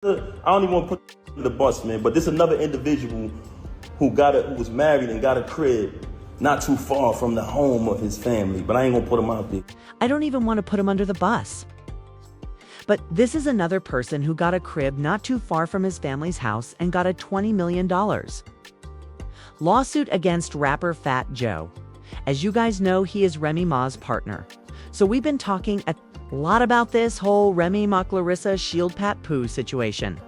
I don't even want to put in the bus, man, but there's another individual who was married and got a crib not too far from the home of his family, but I ain't gonna put him out there. I don't even want to put him under the bus. But this is another person who got a crib not too far from his family's house and got a $20 million lawsuit against rapper Fat Joe. As you guys know, he is Remy Ma's partner. So we've been talking a lot about this whole Remy Ma Clarissa Shield Papoose situation.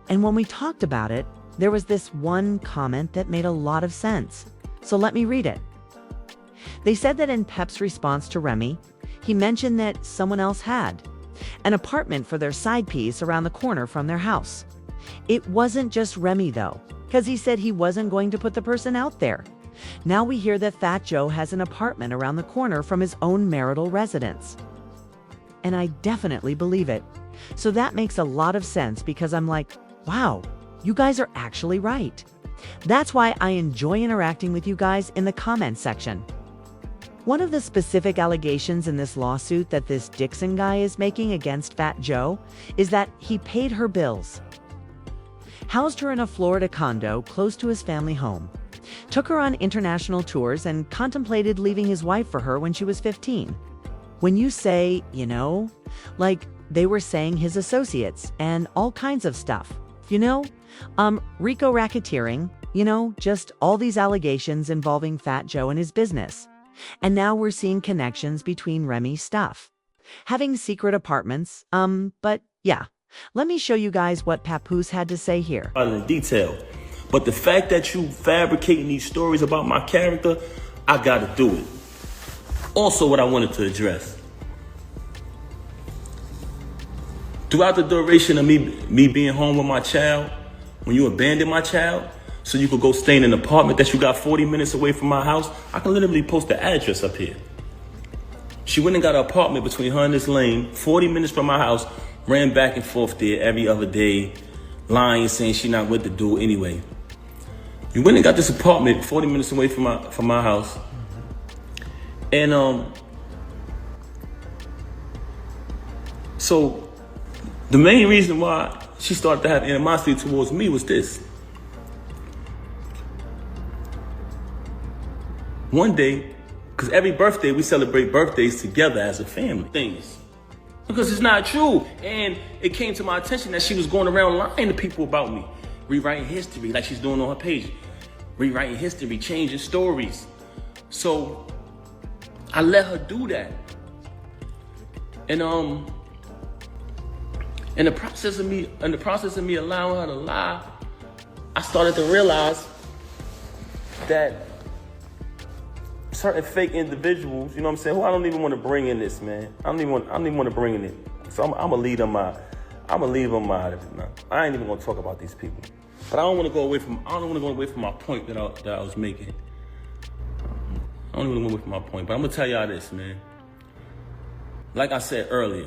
And when we talked about it, there was this one comment that made a lot of sense. So let me read it. They said that in Pep's response to Remy, he mentioned that someone else had an apartment for their side piece around the corner from their house. It wasn't just Remy though, because he said he wasn't going to put the person out there. Now we hear that Fat Joe has an apartment around the corner from his own marital residence. And I definitely believe it. So that makes a lot of sense because I'm like, wow, you guys are actually right. That's why I enjoy interacting with you guys in the comments section. One of the specific allegations in this lawsuit that this Dixon guy is making against Fat Joe is that he paid her bills, housed her in a Florida condo close to his family home, took her on international tours, and contemplated leaving his wife for her when she was 15. When you say, like they were saying his associates and all kinds of stuff, RICO racketeering, just all these allegations involving Fat Joe and his business. And now we're seeing connections between Remy's stuff, having secret apartments. But yeah, let me show you guys what Papoose had to say here. In detail, but the fact that you fabricating these stories about my character, I gotta do it. Also, what I wanted to address. Throughout the duration of me being home with my child, when you abandoned my child, so you could go stay in an apartment that you got 40 minutes away from my house, I can literally post the address up here. She went and got an apartment between her and this lane, 40 minutes from my house, ran back and forth there every other day, lying, saying she not with the dude anyway. You went and got this apartment 40 minutes away from my house. And so the main reason why she started to have animosity towards me was this. One day, because every birthday we celebrate birthdays together as a family. Things. Because it's not true. And it came to my attention that she was going around lying to people about me. Rewriting history like she's doing on her page. Rewriting history, changing stories. So I let her do that. And in the process of me allowing her to lie, I started to realize that certain fake individuals, who I don't even want to bring in this, man. I don't even want to bring in it. So I'm gonna leave them out of it now. I ain't even gonna talk about these people. But I don't want to go away from my point that I was making. I don't even want to go away from my point, but I'm gonna tell y'all this, man. Like I said earlier,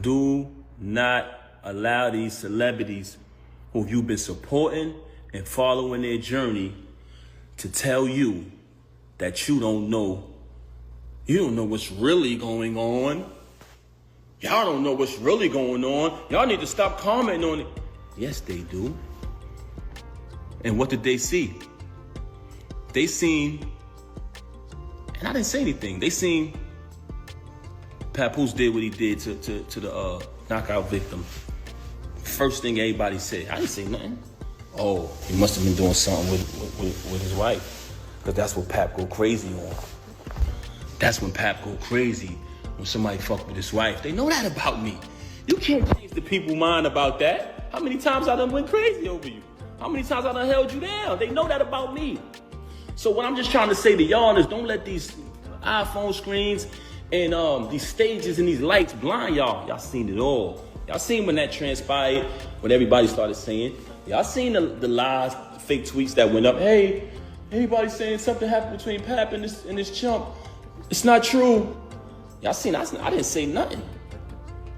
do not allow these celebrities who you've been supporting and following their journey to tell you that you don't know what's really going on. Y'all don't know what's really going on. Y'all need to stop commenting on it. Yes, they do. And what did they see? They seen, and I didn't say anything, they seen Papoose did what he did to the knockout victim. First thing everybody said, I didn't say nothing. Oh, he must have been doing something with his wife. Because that's what Pap go crazy on. That's when Pap go crazy, when somebody fuck with his wife. They know that about me. You can't change the people's mind about that. How many times I done went crazy over you? How many times I done held you down? They know that about me. So what I'm just trying to say to y'all is don't let these iPhone screens and these stages and these lights blind y'all. Y'all seen it all. Y'all seen when that transpired, when everybody started saying. Y'all seen the lies, fake tweets that went up. Hey, everybody's saying something happened between Pap and this chump. It's not true. Y'all seen, I didn't say nothing.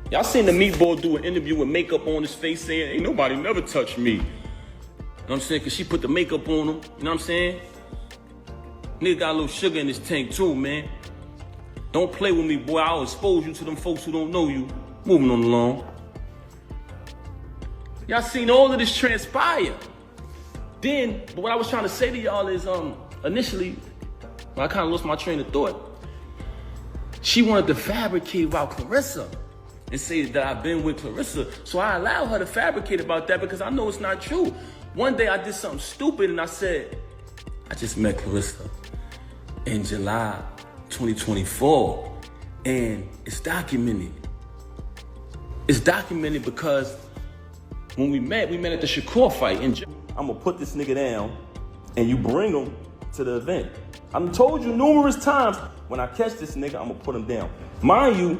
Y'all seen the meatball do an interview with makeup on his face saying, ain't nobody never touched me. You know what I'm saying? Because she put the makeup on him. You know what I'm saying? Nigga got a little sugar in his tank too, man. Don't play with me, boy. I'll expose you to them folks who don't know you. Moving on along. Y'all seen all of this transpire. Then, but what I was trying to say to y'all is, initially, when I kind of lost my train of thought, she wanted to fabricate about Clarissa and say that I've been with Clarissa. So I allowed her to fabricate about that because I know it's not true. One day I did something stupid and I said, I just met Clarissa in July 2024 and it's documented. It's documented because when we met at the Shakur fight. I'm gonna put this nigga down and you bring him to the event. I told you numerous times, when I catch this nigga, I'm gonna put him down. Mind you,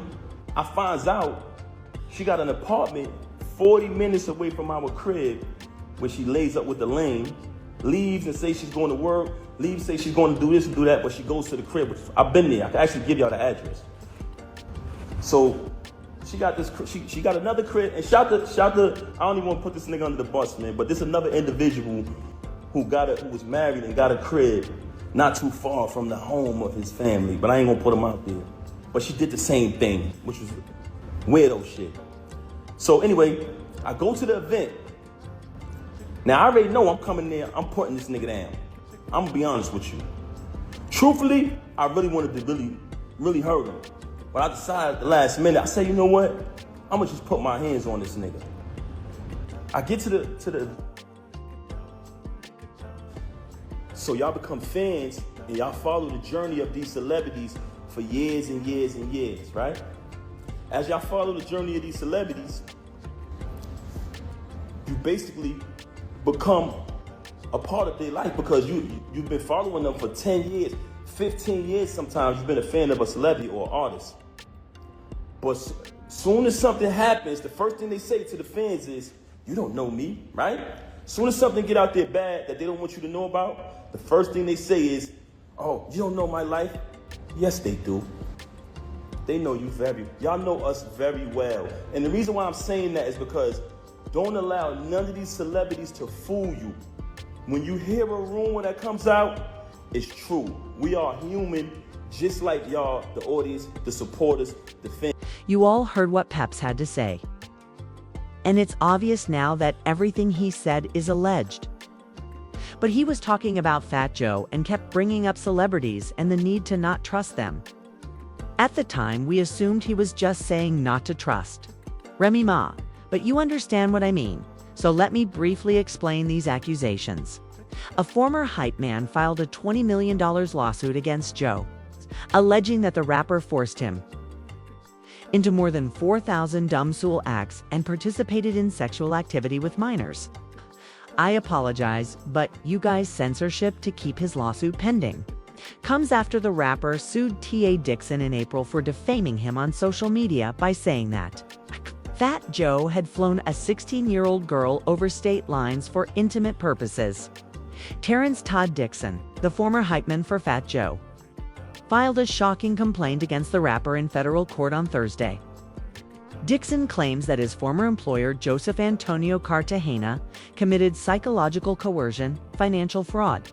I finds out she got an apartment 40 minutes away from our crib where she lays up with the lame, leaves and says she's going to work, leaves, say she's going to do this and do that, but she goes to the crib. I've been there. I can actually give y'all the address. So she got this. She got another crib, and shout the. I don't even want to put this nigga under the bus, man. But this another individual who was married and got a crib not too far from the home of his family. But I ain't gonna put him out there. But she did the same thing, which was weirdo shit. So anyway, I go to the event. Now I already know I'm coming there. I'm putting this nigga down. I'm gonna be honest with you. Truthfully, I really wanted to really hurt him. But I decided at the last minute, I said, you know what? I'm gonna just put my hands on this nigga. I get to the so y'all become fans and y'all follow the journey of these celebrities for years and years and years, right? As y'all follow the journey of these celebrities, you basically become a part of their life because you've been following them for 10 years, 15 years sometimes. You've been a fan of a celebrity or artist. But soon as something happens, the first thing they say to the fans is, you don't know me, right? Soon as something get out there bad that they don't want you to know about, the first thing they say is, oh, you don't know my life? Yes, they do. They know you y'all know us very well. And the reason why I'm saying that is because don't allow none of these celebrities to fool you. When you hear a rumor that comes out, it's true. We are human, just like y'all, the audience, the supporters, the fans. You all heard what Peps had to say. And it's obvious now that everything he said is alleged. But he was talking about Fat Joe and kept bringing up celebrities and the need to not trust them. At the time, we assumed he was just saying not to trust Remy Ma, but you understand what I mean. So let me briefly explain these accusations. A former hype man filed a $20 million lawsuit against Joe, alleging that the rapper forced him into more than 4,000 dumb-soul acts and participated in sexual activity with minors. I apologize, but you guys' censorship to keep his lawsuit pending comes after the rapper sued T.A. Dixon in April for defaming him on social media by saying that Fat Joe had flown a 16-year-old girl over state lines for intimate purposes. Terrence Todd Dixon, the former hypeman for Fat Joe, filed a shocking complaint against the rapper in federal court on Thursday. Dixon claims that his former employer, Joseph Antonio Cartagena, committed psychological coercion, financial fraud,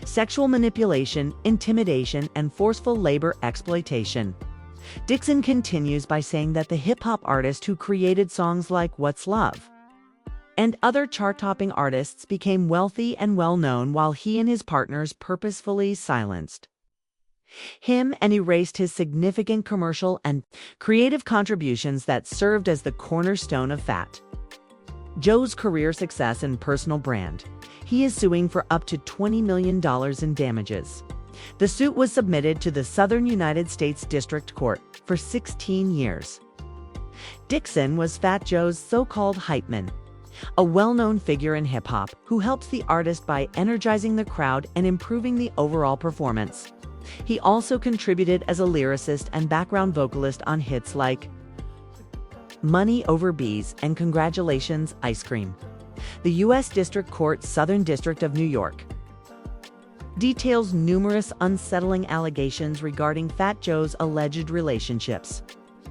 sexual manipulation, intimidation, and forceful labor exploitation. Dixon continues by saying that the hip-hop artist who created songs like What's Love and other chart-topping artists became wealthy and well-known while he and his partners purposefully silenced him and erased his significant commercial and creative contributions that served as the cornerstone of Fat Joe's career success and personal brand. He is suing for up to $20 million in damages. The suit was submitted to the Southern United States District Court for 16 years. Dixon was Fat Joe's so-called hype man, a well-known figure in hip-hop who helps the artist by energizing the crowd and improving the overall performance. He also contributed as a lyricist and background vocalist on hits like Money Over Bees and Congratulations, Ice Cream. The U.S. District Court, Southern District of New York, details numerous unsettling allegations regarding Fat Joe's alleged relationships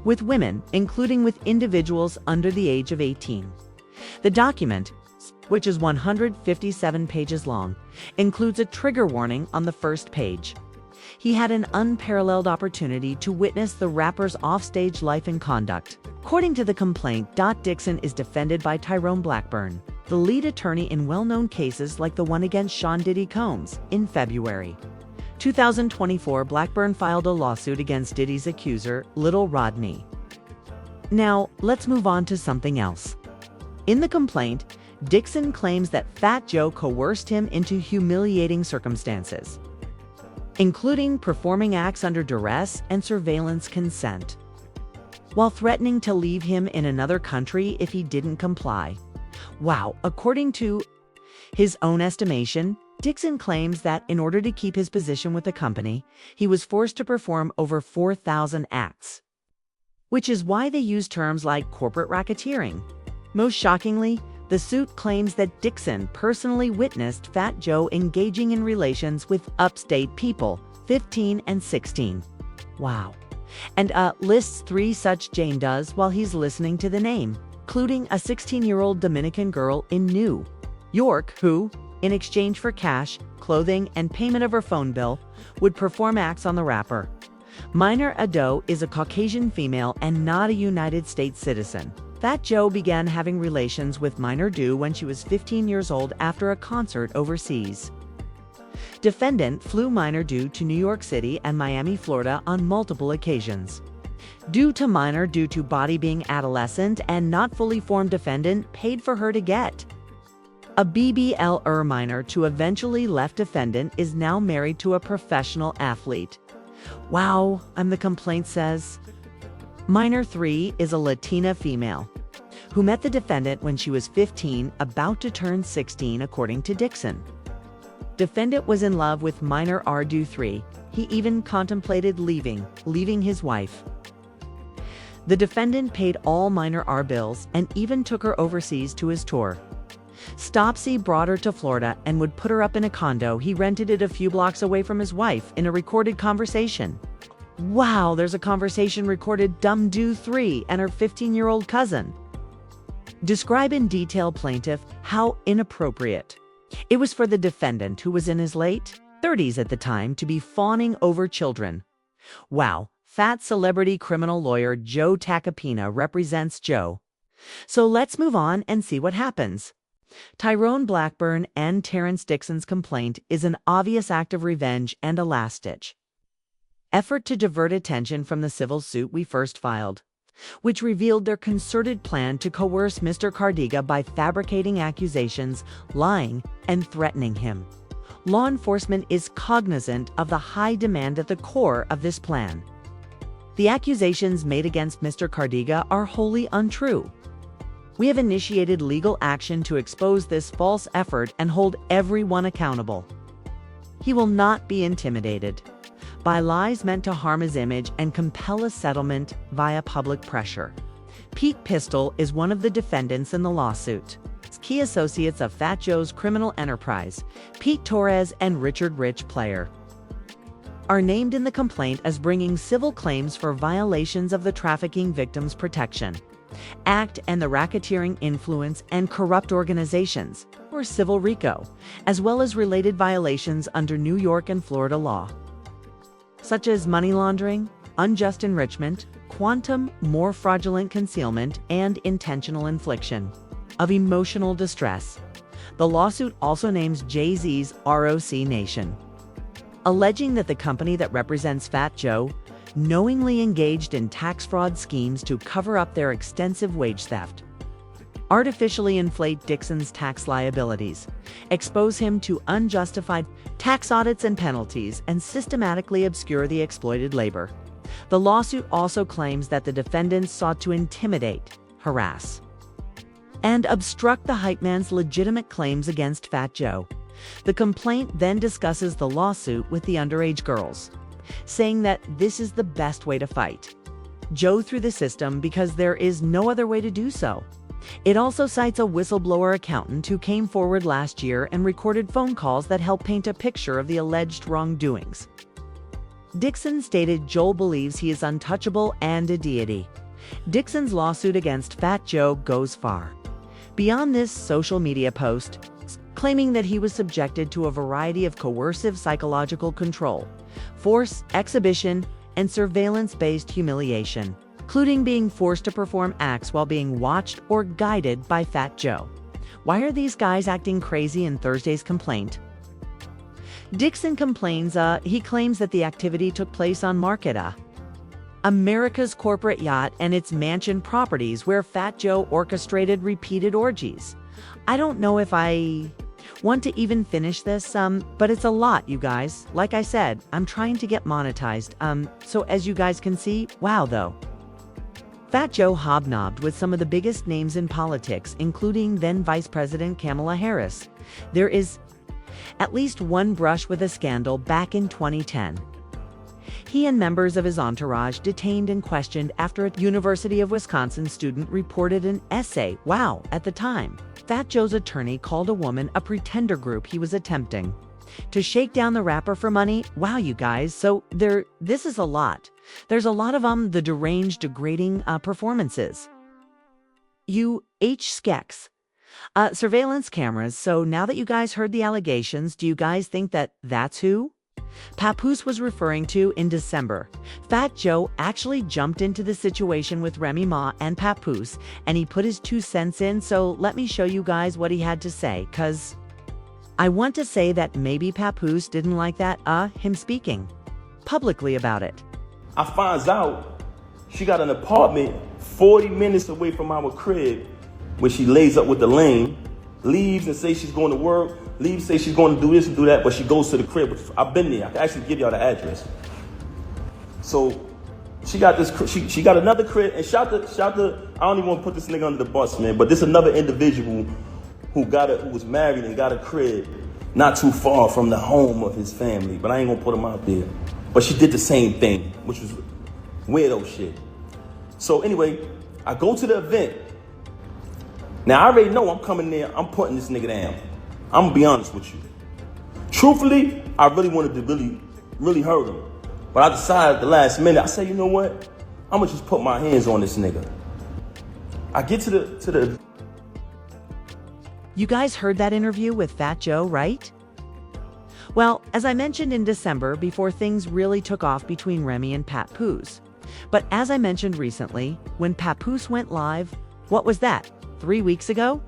with women, including with individuals under the age of 18. The document, which is 157 pages long, includes a trigger warning on the first page. he had an unparalleled opportunity to witness the rapper's offstage life and conduct. According to the complaint, Dixon is defended by Tyrone Blackburn, the lead attorney in well-known cases like the one against Sean Diddy Combs. In February 2024, Blackburn filed a lawsuit against Diddy's accuser, Little Rodney. Now, let's move on to something else. In the complaint, Dixon claims that Fat Joe coerced him into humiliating circumstances, including performing acts under duress and surveillance consent, while threatening to leave him in another country if he didn't comply. Wow, according to his own estimation, Dixon claims that in order to keep his position with the company, he was forced to perform over 4,000 acts, which is why they use terms like corporate racketeering. Most shockingly, the suit claims that Dixon personally witnessed Fat Joe engaging in relations with upstate people, 15 and 16. Wow. And lists 3 such Jane does while he's listening to the name, including a 16-year-old Dominican girl in New York who, in exchange for cash, clothing, and payment of her phone bill, would perform acts on the rapper. Minor Ado is a Caucasian female and not a United States citizen. Fat Joe began having relations with Minor Do when she was 15 years old after a concert overseas. Defendant flew Minor Do to New York City and Miami, Florida on multiple occasions. Due to body being adolescent and not fully formed, defendant paid for her to get a BBL minor to eventually left. Defendant is now married to a professional athlete. Wow, the complaint says. Minor 3 is a Latina female who met the defendant when she was 15, about to turn 16, according to Dixon. Defendant was in love with Minor Ardu 3. He even contemplated leaving his wife. The defendant paid all Minor R bills and even took her overseas to his tour. Stopsy brought her to Florida and would put her up in a condo he rented it a few blocks away from his wife in a recorded conversation. Wow, there's a conversation recorded. Dumb Do 3 and her 15-year-old cousin describe in detail plaintiff how inappropriate it was for the defendant, who was in his late 30s at the time, to be fawning over children. Wow, fat celebrity criminal lawyer Joe Tacopina represents Joe. So let's move on and see what happens. Tyrone Blackburn and Terrence Dixon's complaint is an obvious act of revenge and a last-ditch effort to divert attention from the civil suit we first filed, which revealed their concerted plan to coerce Mr. Cardiga by fabricating accusations, lying, and threatening him. Law enforcement is cognizant of the high demand at the core of this plan. The accusations made against Mr. Cardiga are wholly untrue. We have initiated legal action to expose this false effort and hold everyone accountable. He will not be intimidated by lies meant to harm his image and compel a settlement via public pressure. Pete Pistol is one of the defendants in the lawsuit. Key associates of Fat Joe's criminal enterprise, Pete Torres and Richard Rich Player, are named in the complaint as bringing civil claims for violations of the Trafficking Victims Protection Act and the Racketeering Influence and Corrupt Organizations, or Civil RICO, as well as related violations under New York and Florida law, such as money laundering, unjust enrichment, quantum more fraudulent concealment, and intentional infliction of emotional distress. The lawsuit also names Jay-Z's ROC Nation, alleging that the company that represents Fat Joe knowingly engaged in tax fraud schemes to cover up their extensive wage theft, artificially inflate Dixon's tax liabilities, expose him to unjustified tax audits and penalties, and systematically obscure the exploited labor. The lawsuit also claims that the defendants sought to intimidate, harass, and obstruct the hype man's legitimate claims against Fat Joe. The complaint then discusses the lawsuit with the underage girls, saying that this is the best way to fight Joe through the system because there is no other way to do so. It also cites a whistleblower accountant who came forward last year and recorded phone calls that help paint a picture of the alleged wrongdoings. Dixon stated Joel believes he is untouchable and a deity. Dixon's lawsuit against Fat Joe goes far beyond this social media post. claiming that he was subjected to a variety of coercive psychological control, force, exhibition, and surveillance-based humiliation, including being forced to perform acts while being watched or guided by Fat Joe. Why are these guys acting crazy in Thursday's complaint? Dixon complains, he claims that the activity took place on Market America's corporate yacht and its mansion properties where Fat Joe orchestrated repeated orgies. I don't know if I want to even finish this, but it's a lot, you guys. Like I said, I'm trying to get monetized, so as you guys can see, wow though. Fat Joe hobnobbed with some of the biggest names in politics, including then Vice President Kamala Harris. There is at least one brush with a scandal back in 2010. He and members of his entourage detained and questioned after a University of Wisconsin student reported an essay. Wow, at the time, Fat Joe's attorney called a woman a pretender group he was attempting to shake down the rapper for money. Wow, you guys, so this is a lot. There's a lot of the deranged, degrading performances. Skex. Surveillance cameras. So now that you guys heard the allegations, do you guys think that that's who Papoose was referring to in December? Fat Joe actually jumped into the situation with Remy Ma and Papoose, and he put his 2 cents in, so let me show you guys what he had to say, cause I want to say that maybe Papoose didn't like that, him speaking publicly about it. I finds out she got an apartment 40 minutes away from our crib where she lays up with the lame, leaves and says she's going to work, leaves, say she's going to do this and do that, but she goes to the crib. I've been there. I can actually give y'all the address. So she got this. She got another crib, and shout the. I don't even want to put this nigga under the bus, man. But this another individual who was married and got a crib not too far from the home of his family. But I ain't gonna put him out there. But she did the same thing, which was weirdo shit. So anyway, I go to the event. Now I already know I'm coming there. I'm putting this nigga down. I'm gonna be honest with you. Truthfully, I really wanted to really hurt him. But I decided at the last minute, I said, you know what? I'm gonna just put my hands on this nigga. I get to the. You guys heard that interview with Fat Joe, right? Well, as I mentioned in December, before things really took off between Remy and Papoose. But as I mentioned recently, when Papoose went live, what was that, 3 weeks ago?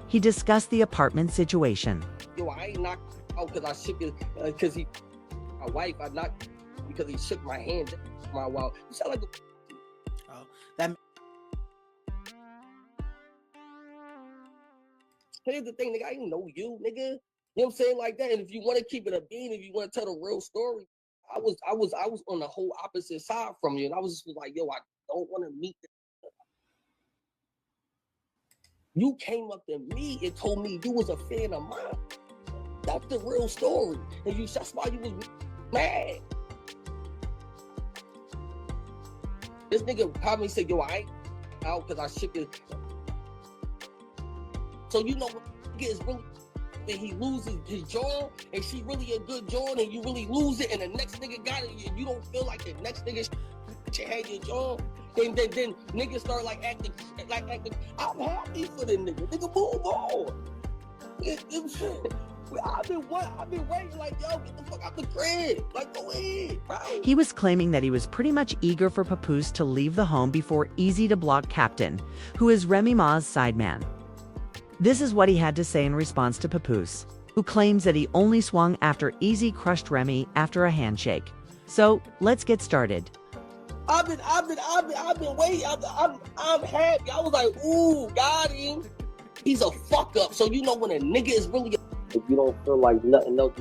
He discussed the apartment situation. Yo, I ain't knocked out because I shook it, because he, my wife, I knocked because he shook my hand. My wow. You sound like that. Here's the thing, nigga, I ain't know you, nigga. You know what I'm saying, like that. And if you want to keep it a bean, if you want to tell the real story, I was on the whole opposite side from you, and I was just like, yo, I don't want to meet. You came up to me and told me you was a fan of mine. That's the real story, and that's why you was mad. This nigga probably said, yo, I ain't out because I shook it. So you know what is really. And he loses his jaw, and she really a good jaw, and you really lose it, and the next nigga got it, and you don't feel like the next nigga had your jaw, then niggas start like acting. I'm happy for the nigga. Nigga, move on. I've been waiting like, yo, get the fuck out the crib. Like, go ahead, bro. He was claiming that he was pretty much eager for Papoose to leave the home before Easy to Block Captain, who is Remy Ma's sideman. This is what he had to say in response to Papoose, who claims that he only swung after Easy crushed Remy after a handshake. So let's get started. I've been waiting. I'm happy. I was like, ooh, got him. He's a fuck up. So you know when a nigga is really. If you don't feel like nothing else,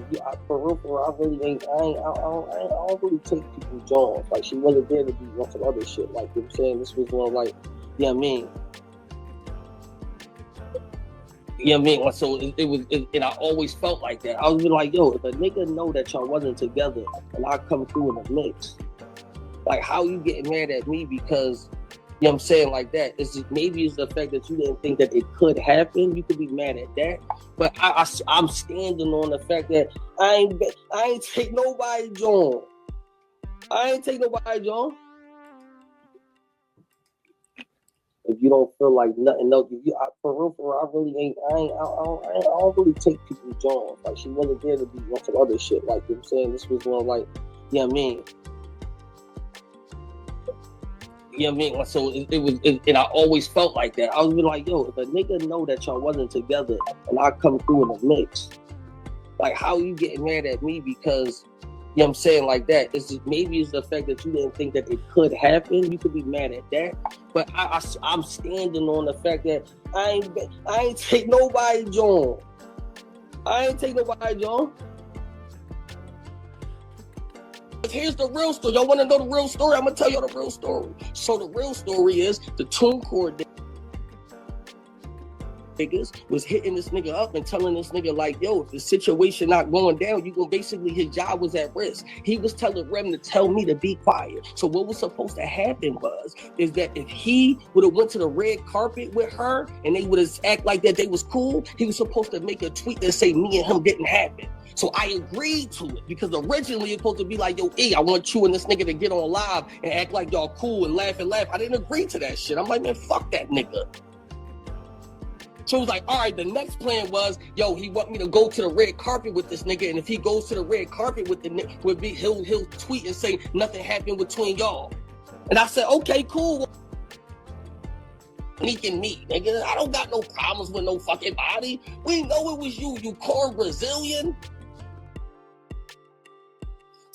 for real, I really ain't. I don't really take people's jaws. Like she wasn't there to be on some other shit. Like you know what I'm saying, this was one like, yeah, I mean. You know what I mean? So it was, and I always felt like that. I was like, yo, if a nigga know that y'all wasn't together and I come through in the mix, like how you getting mad at me because, you know what I'm saying, like that? It's just, maybe it's the fact that you didn't think that it could happen. You could be mad at that. But I'm standing on the fact that I ain't take nobody, John. I ain't take nobody, John. If you don't feel like nothing else, for real, I really ain't. I don't really take people's jobs. Like she wasn't there to be on some other shit. Like you know what I'm saying, this was one like, you know what I mean. You know what I mean? So and I always felt like that. I was like, yo, if a nigga know that y'all wasn't together and I come through in the mix, like how you getting mad at me because, you know what I'm saying, like that? It's just, maybe it's the fact that you didn't think that it could happen. You could be mad at that. But I'm standing on the fact that I ain't take nobody, John. I ain't take nobody, John. Here's the real story. Y'all want to know the real story? I'm going to tell y'all the real story. So the real story is the TuneCore niggas was hitting this nigga up and telling this nigga like, yo, if the situation not going down, you gonna basically, his job was at risk. He was telling Rem to tell me to be quiet. So what was supposed to happen is that if he would have went to the red carpet with her and they would have act like that they was cool, he was supposed to make a tweet that say me and him didn't happen. So I agreed to it because originally it's supposed to be like, yo, I want you and this nigga to get on live and act like y'all cool and laugh. I didn't agree to that shit. I'm like, man, fuck that nigga. So it was like, all right, the next plan was, yo, he want me to go to the red carpet with this nigga, and if he goes to the red carpet with the nigga, he'll tweet and say nothing happened between y'all. And I said, okay, cool. He can meet, nigga. I don't got no problems with no fucking body. We know it was you corn Brazilian.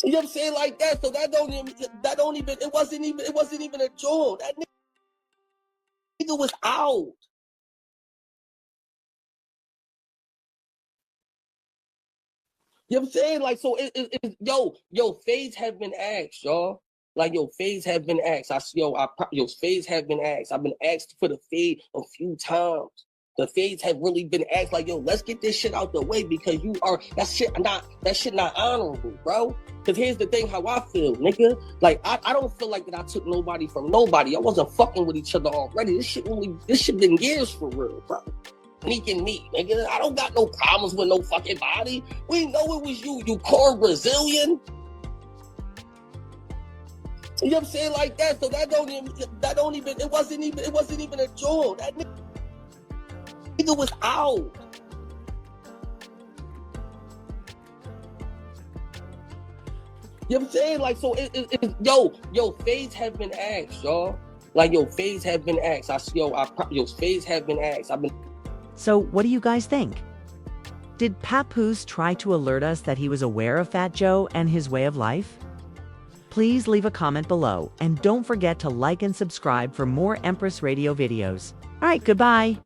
You know what I'm saying, like that. So it wasn't even a joke. That nigga was out. You know what I'm saying? Like, so yo, fades have been asked, y'all. Like, yo, fades have been asked. Fades have been asked. I've been asked for the fade a few times. The fades have really been asked, like, yo, let's get this shit out the way because that shit not honorable, bro. Because here's the thing, how I feel, nigga. Like, I don't feel like that I took nobody from nobody. I wasn't fucking with each other already. This shit been years for real, bro. Sneaking me, nigga. I don't got no problems with no fucking body. We know it was you corn Brazilian. You know what I'm saying, like that. So it wasn't even a joke. That nigga was out. You know what I'm saying? Like, so yo, fades have been asked, y'all. Like, yo, fades have been asked. Fades have been asked. So what do you guys think? Did Papoose try to alert us that he was aware of Fat Joe and his way of life? Please leave a comment below and don't forget to like and subscribe for more Empress Radio videos. All right, goodbye.